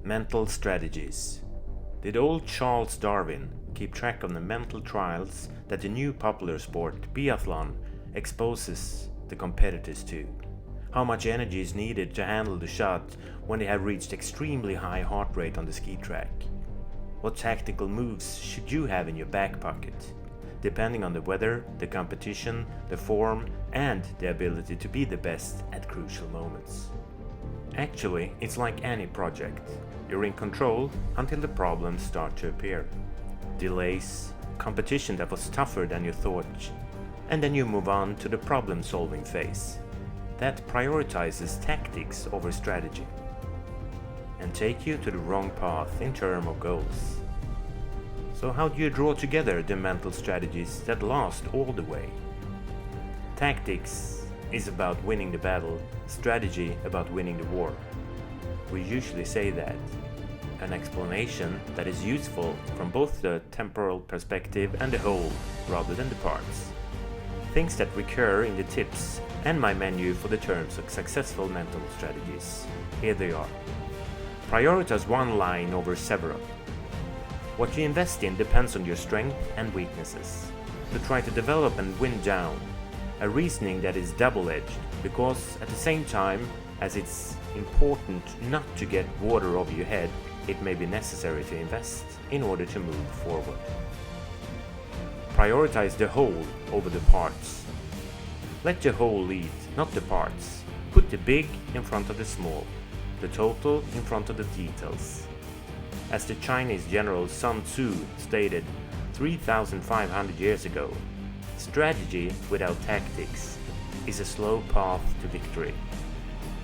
Mental strategies. Did old Charles Darwin keep track of the mental trials that the new popular sport, biathlon, exposes the competitors to? How much energy is needed to handle the shot when they have reached extremely high heart rate on the ski track? What tactical moves should you have in your back pocket, depending on the weather, the competition, the form, and the ability to be the best at crucial moments? Actually, it's like any project. You're in control until the problems start to appear. Delays, competition that was tougher than you thought, and then you move on to the problem-solving phase. That prioritizes tactics over strategy and take you to the wrong path in terms of goals. So how do you draw together the mental strategies that last all the way? Tactics is about winning the battle, strategy about winning the war. We usually say that. An explanation that is useful from both the temporal perspective and the whole, rather than the parts. Things that recur in the tips and my menu for the terms of successful mental strategies. Here they are. Prioritize one line over several. What you invest in depends on your strength and weaknesses. To try to develop and win down. A reasoning that is double-edged, because at the same time as it's important not to get water over your head, it may be necessary to invest in order to move forward. Prioritize the whole over the parts. Let the whole lead, not the parts. Put the big in front of the small, the total in front of the details. As the Chinese general Sun Tzu stated 3,500 years ago, strategy without tactics is a slow path to victory.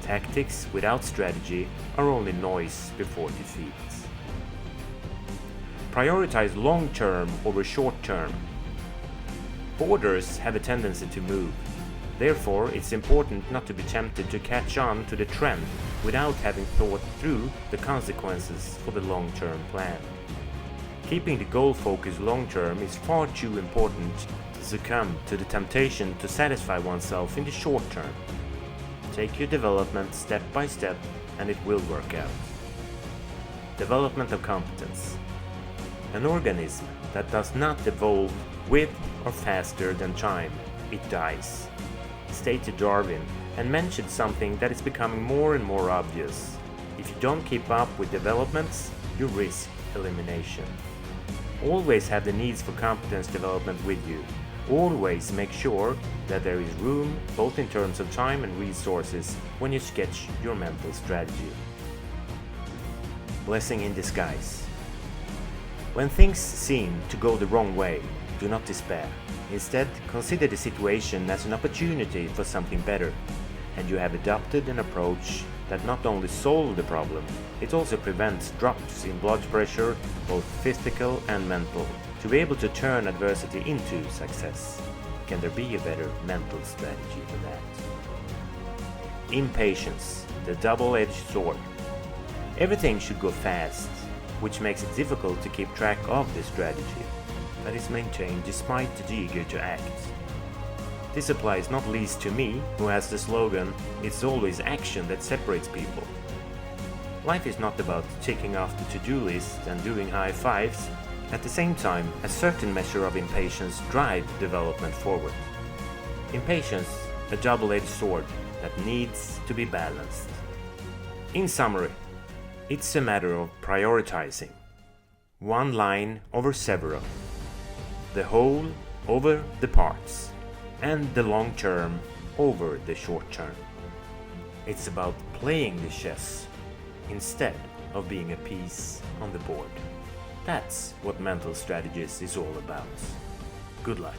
Tactics without strategy are only noise before defeat. Prioritize long-term over short-term. Borders have a tendency to move. Therefore, it's important not to be tempted to catch on to the trend without having thought through the consequences for the long-term plan. Keeping the goal focused long-term is far too important to succumb to the temptation to satisfy oneself in the short term. Take your development step by step and it will work out. Development of competence. An organism that does not evolve with or faster than time, it dies, stated Darwin, and mentioned something that is becoming more and more obvious. If you don't keep up with developments, you risk elimination. Always have the needs for competence development with you. Always make sure that there is room, both in terms of time and resources, when you sketch your mental strategy. Blessing in disguise. When things seem to go the wrong way, do not despair. Instead, consider the situation as an opportunity for something better, and you have adopted an approach that not only solves the problem, it also prevents drops in blood pressure, both physical and mental, to be able to turn adversity into success. Can there be a better mental strategy than that? Impatience, the double-edged sword. Everything should go fast, which makes it difficult to keep track of the strategy that is maintained despite the eager to act. This applies not least to me, who has the slogan, "It's always action that separates people." Life is not about ticking off the to-do list and doing high fives. At the same time, a certain measure of impatience drives development forward. Impatience, a double-edged sword that needs to be balanced. In summary, it's a matter of prioritizing. One line over several. The whole over the parts. And the long term over the short term. It's about playing the chess instead of being a piece on the board. That's what mental strategies is all about. Good luck.